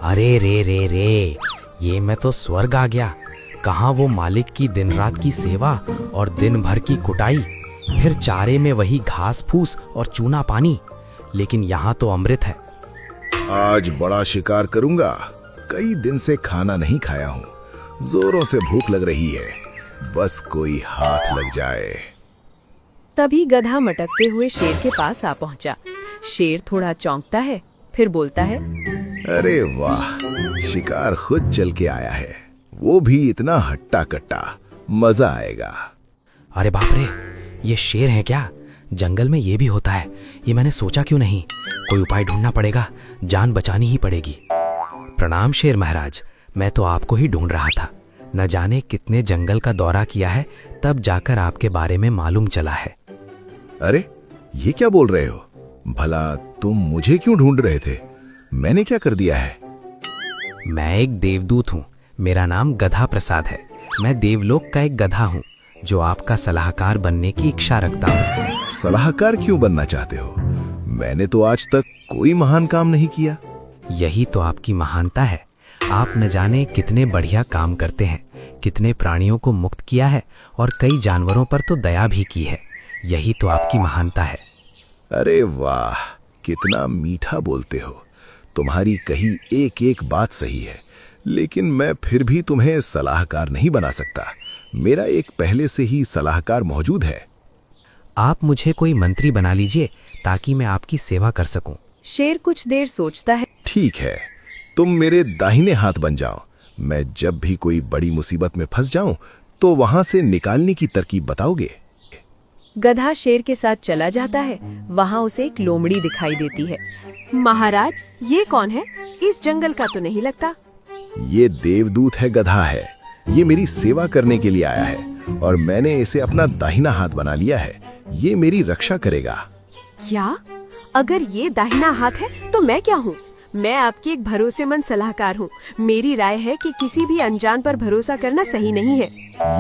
अरे रे रे रे, ये मैं तो स्वर्ग आ गया। कहाँ वो मालिक की दिन रात की सेवा और दिन भर की कुटाई, फिर चारे में वही घास फूस और चूना पानी। लेकिन यहाँ तो अमृत है। आज बड़ा शिकार करूंगा। कई दिन से खाना नहीं खाया हूँ, जोरों से भूख लग रही है। बस कोई हाथ लग जाए। तभी गधा मटकते हुए शेर के पास आ पहुंचा। शेर थोड़ा चौंकता है, फिर बोलता है, अरे वाह, शिकार खुद चल के आया है, वो भी इतना हट्टा कट्टा। मजा आएगा। अरे बाप रे, ये शेर है क्या? जंगल में ये भी होता है? ये मैंने सोचा क्यों नहीं। कोई उपाय ढूंढना पड़ेगा, जान बचानी ही पड़ेगी। प्रणाम शेर महाराज, मैं तो आपको ही ढूंढ रहा था। न जाने कितने जंगल का दौरा किया है, तब जाकर आपके बारे में मालूम चला है। अरे ये क्या बोल रहे हो? भला तुम मुझे क्यों ढूंढ रहे थे? मैंने क्या कर दिया है? मैं एक देवदूत हूँ। मेरा नाम गधा प्रसाद है। मैं देवलोक का एक गधा हूँ जो आपका सलाहकार बनने की इच्छा रखता हूँ। सलाहकार क्यों बनना चाहते हो? मैंने तो आज तक कोई महान काम नहीं किया। यही तो आपकी महानता है। आप न जाने कितने बढ़िया काम करते हैं, कितने प्राणियों को मुक्त किया है और कई जानवरों पर तो दया भी की है। यही तो आपकी महानता है। अरे वाह, कितना मीठा बोलते हो। तुम्हारी कही एक एक बात सही है, लेकिन मैं फिर भी तुम्हें सलाहकार नहीं बना सकता। मेरा एक पहले से ही सलाहकार मौजूद है। आप मुझे कोई मंत्री बना लीजिए ताकि मैं आपकी सेवा कर सकूं। शेर कुछ देर सोचता है। ठीक है, तुम मेरे दाहिने हाथ बन जाओ। मैं जब भी कोई बड़ी मुसीबत में फंस जाऊं तो वहां से निकालने की तरकीब बताओगे। गधा शेर के साथ चला जाता है। वहाँ उसे एक लोमड़ी दिखाई देती है। महाराज, ये कौन है? इस जंगल का तो नहीं लगता। ये देवदूत है, गधा है। ये मेरी सेवा करने के लिए आया है और मैंने इसे अपना दाहिना हाथ बना लिया है। ये मेरी रक्षा करेगा। क्या? अगर ये दाहिना हाथ है तो मैं क्या हूँ? मैं आपकी एक भरोसेमंद सलाहकार हूँ। मेरी राय है कि किसी भी अनजान पर भरोसा करना सही नहीं है।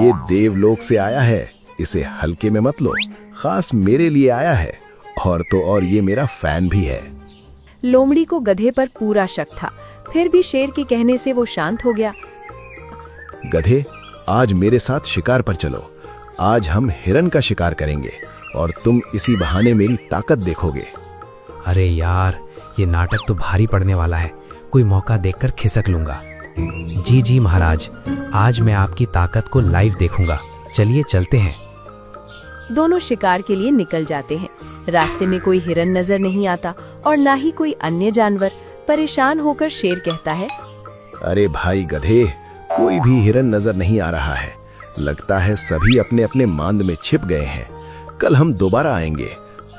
ये देवलोक से आया है, इसे हल्के में मत लो। खास मेरे लिए आया है, और तो और ये मेरा फैन भी है। लोमड़ी को गधे पर पूरा शक था, फिर भी शेर के कहने से वो शांत हो गया। गधे, आज मेरे साथ शिकार पर चलो। आज हम हिरन का शिकार करेंगे और तुम इसी बहाने मेरी ताकत देखोगे। अरे यार, ये नाटक तो भारी पड़ने वाला है। कोई मौका देखकर खिसक लूंगा। जी जी महाराज, आज मैं आपकी ताकत को लाइव देखूंगा। चलिए चलते हैं। दोनों शिकार के लिए निकल जाते हैं। रास्ते में कोई हिरन नजर नहीं आता और ना ही कोई अन्य जानवर। परेशान होकर शेर कहता है, अरे भाई गधे, कोई भी हिरन नजर नहीं आ रहा है। लगता है सभी अपने अपने मांद में छिप गए हैं। कल हम दोबारा आएंगे,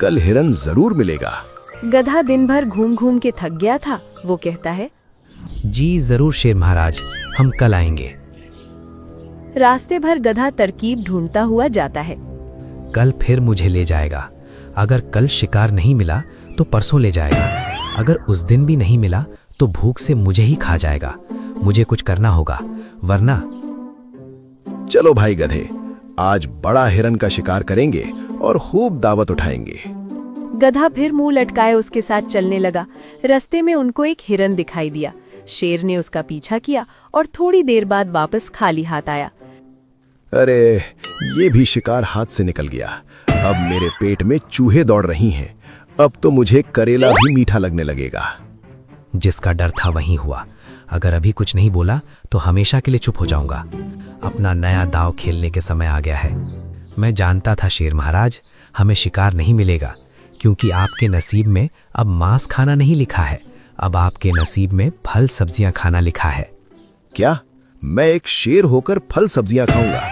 कल हिरन जरूर मिलेगा। गधा दिन भर घूम घूम के थक गया था। वो कहता है, जी जरूर शेर महाराज, हम कल आएंगे। रास्ते भर गधा तरकीब ढूंढता हुआ जाता है। कल फिर मुझे ले जाएगा। अगर कल शिकार नहीं मिला तो परसों ले जाएगा। अगर उस दिन भी नहीं मिला तो भूख से मुझे ही खा जाएगा। मुझे कुछ करना होगा, वरना। चलो भाई गधे, आज बड़ा हिरन का शिकार करेंगे और खूब दावत उठाएंगे। गधा फिर मुंह लटकाए उसके साथ चलने लगा। रास्ते में उनको एक हिरन दिखाई दिया। शेर ने उसका पीछा किया और थोड़ी देर बाद वापस खाली हाथ आया। अरे, ये भी शिकार हाथ से निकल गया। अब मेरे पेट में चूहे दौड़ रही हैं। अब तो मुझे करेला भी मीठा लगने लगेगा। जिसका डर था वही हुआ। अगर अभी कुछ नहीं बोला तो हमेशा के लिए चुप हो जाऊंगा। अपना नया दांव खेलने के समय आ गया है। मैं जानता था शेर महाराज, हमें शिकार नहीं मिलेगा, क्योंकि आपके नसीब में अब मांस खाना नहीं लिखा है। अब आपके नसीब में फल सब्जियां खाना लिखा है। क्या? मैं एक शेर होकर फल सब्जियां खाऊंगा?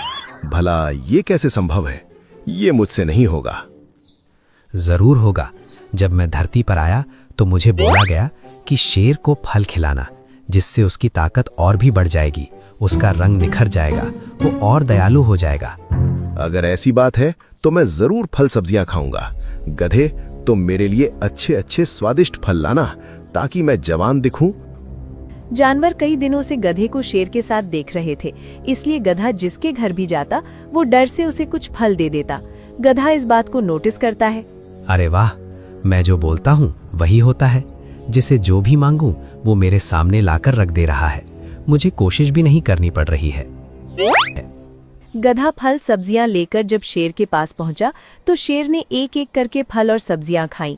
भला ये कैसे संभव है? ये मुझसे नहीं होगा। जरूर होगा। जब मैं धरती पर आया तो मुझे बोला गया कि शेर को फल खिलाना, जिससे उसकी ताकत और भी बढ़ जाएगी, उसका रंग निखर जाएगा, वो और दयालु हो जाएगा। अगर ऐसी बात है तो मैं जरूर फल सब्जियां खाऊंगा। गधे, तुम मेरे लिए अच्छे अच्छे स्वादिष्ट फल लाना ताकि मैं जवान दिखूं। जानवर कई दिनों से गधे को शेर के साथ देख रहे थे, इसलिए गधा जिसके घर भी जाता वो डर से उसे कुछ फल दे देता। गधा इस बात को नोटिस करता है। अरे वाह, मैं जो बोलता हूँ वही होता है। जिसे जो भी मांगूं वो मेरे सामने लाकर रख दे रहा है। मुझे कोशिश भी नहीं करनी पड़ रही है। गधा फल सब्जियां लेकर जब शेर के पास पहुंचा तो शेर ने एक एक करके फल और सब्जियां खाईं।